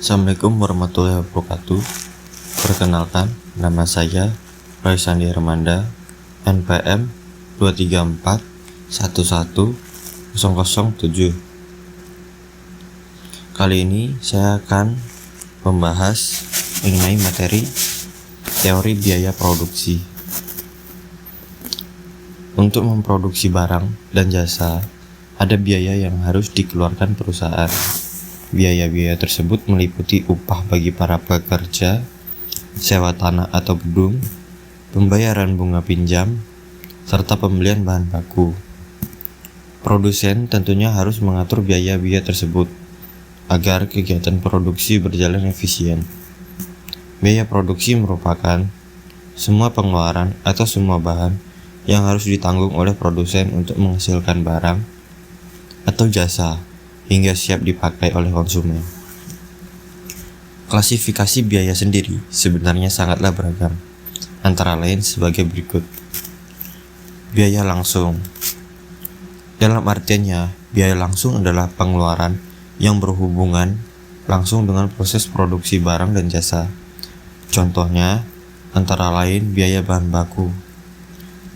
Assalamualaikum warahmatullahi wabarakatuh. Perkenalkan, nama saya Roy Sandi Armanda, NPM 234110007. Kali ini saya akan membahas mengenai materi teori biaya produksi. Untuk memproduksi barang dan jasa, ada biaya yang harus dikeluarkan perusahaan. Biaya-biaya tersebut meliputi upah bagi para pekerja, sewa tanah atau gedung, pembayaran bunga pinjam, serta pembelian bahan baku. Produsen tentunya harus mengatur biaya-biaya tersebut agar kegiatan produksi berjalan efisien. Biaya produksi merupakan semua pengeluaran atau semua bahan yang harus ditanggung oleh produsen untuk menghasilkan barang atau jasa hingga siap dipakai oleh konsumen. Klasifikasi biaya sendiri sebenarnya sangatlah beragam, antara lain sebagai berikut. Biaya langsung. Dalam artiannya, biaya langsung adalah pengeluaran yang berhubungan langsung dengan proses produksi barang dan jasa. Contohnya, antara lain biaya bahan baku,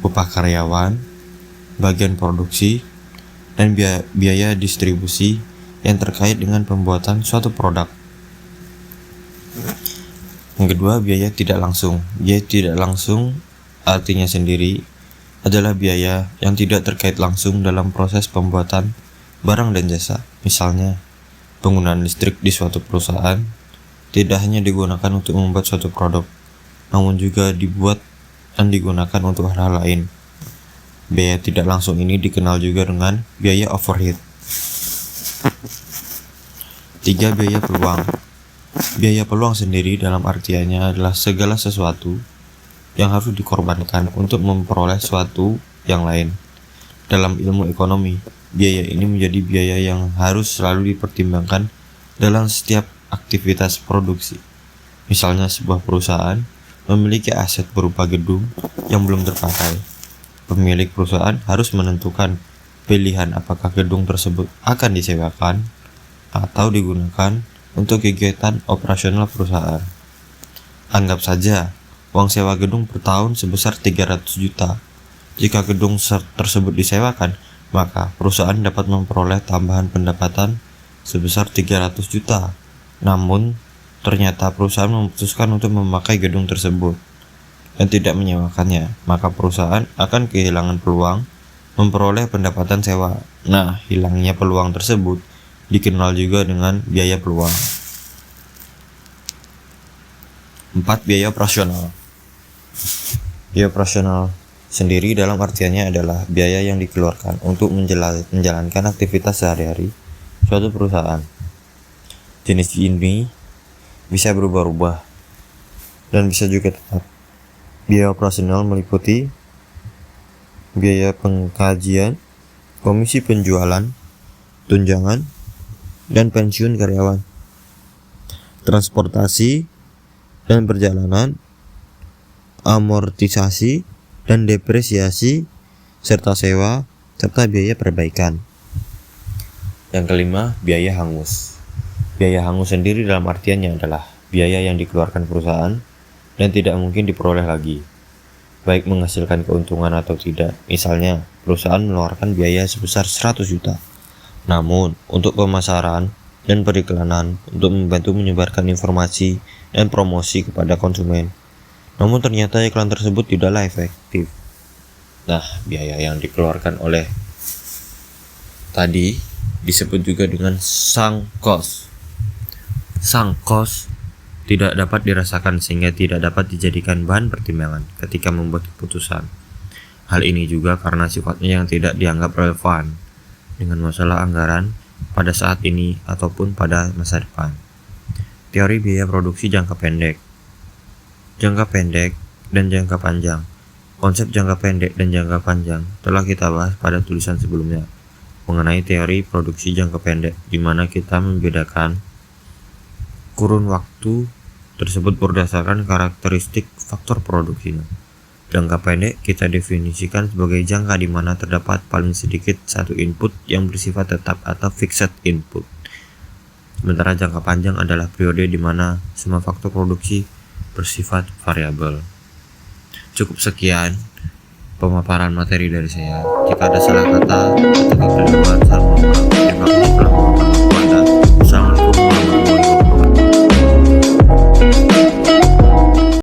upah karyawan, bagian produksi, dan biaya distribusi yang terkait dengan pembuatan suatu produk. Yang kedua, biaya tidak langsung. Biaya tidak langsung artinya sendiri adalah biaya yang tidak terkait langsung dalam proses pembuatan barang dan jasa. Misalnya, penggunaan listrik di suatu perusahaan tidak hanya digunakan untuk membuat suatu produk, namun juga dibuat dan digunakan untuk hal-hal lain. Biaya tidak langsung ini dikenal juga dengan biaya overhead. 3. Biaya peluang. Biaya peluang sendiri dalam artiannya adalah segala sesuatu yang harus dikorbankan untuk memperoleh suatu yang lain. Dalam ilmu ekonomi, biaya ini menjadi biaya yang harus selalu dipertimbangkan dalam setiap aktivitas produksi. Misalnya sebuah perusahaan memiliki aset berupa gedung yang belum terpakai. Pemilik perusahaan harus menentukan pilihan apakah gedung tersebut akan disewakan atau digunakan untuk kegiatan operasional perusahaan. Anggap saja uang sewa gedung per tahun sebesar 300 juta. Jika gedung tersebut disewakan, maka perusahaan dapat memperoleh tambahan pendapatan sebesar 300 juta. Namun, ternyata perusahaan memutuskan untuk memakai gedung tersebut dan tidak menyewakannya, maka perusahaan akan kehilangan peluang memperoleh pendapatan sewa. Nah, hilangnya peluang tersebut dikenal juga dengan biaya peluang. 4. Biaya operasional. Biaya operasional sendiri dalam artiannya adalah biaya yang dikeluarkan untuk menjalankan aktivitas sehari-hari suatu perusahaan. Jenis ini bisa berubah-ubah dan bisa juga tetap. Biaya operasional meliputi biaya pengkajian, komisi penjualan, tunjangan, dan pensiun karyawan, transportasi dan perjalanan, amortisasi dan depresiasi, serta sewa, serta biaya perbaikan. Yang kelima, biaya hangus. Biaya hangus sendiri dalam artiannya adalah biaya yang dikeluarkan perusahaan dan tidak mungkin diperoleh lagi, baik menghasilkan keuntungan atau tidak. Misalnya, perusahaan mengeluarkan biaya sebesar 100 juta. Namun, untuk pemasaran dan periklanan, untuk membantu menyebarkan informasi dan promosi kepada konsumen. Namun ternyata iklan tersebut tidaklah efektif. Nah, biaya yang dikeluarkan oleh tadi disebut juga dengan sunk cost. Sunk cost tidak dapat dirasakan sehingga tidak dapat dijadikan bahan pertimbangan ketika membuat keputusan. Hal ini juga karena sifatnya yang tidak dianggap relevan dengan masalah anggaran pada saat ini ataupun pada masa depan. Teori biaya produksi jangka pendek. Jangka pendek dan jangka panjang. Konsep jangka pendek dan jangka panjang telah kita bahas pada tulisan sebelumnya mengenai teori produksi jangka pendek, di mana kita membedakan kurun waktu tersebut berdasarkan karakteristik faktor produksinya. Jangka pendek kita definisikan sebagai jangka di mana terdapat paling sedikit satu input yang bersifat tetap atau fixed input. Sementara jangka panjang adalah periode di mana semua faktor produksi bersifat variabel. Cukup sekian pemaparan materi dari saya. Jika ada salah kata atau kekeliruan, saya mohon maaf.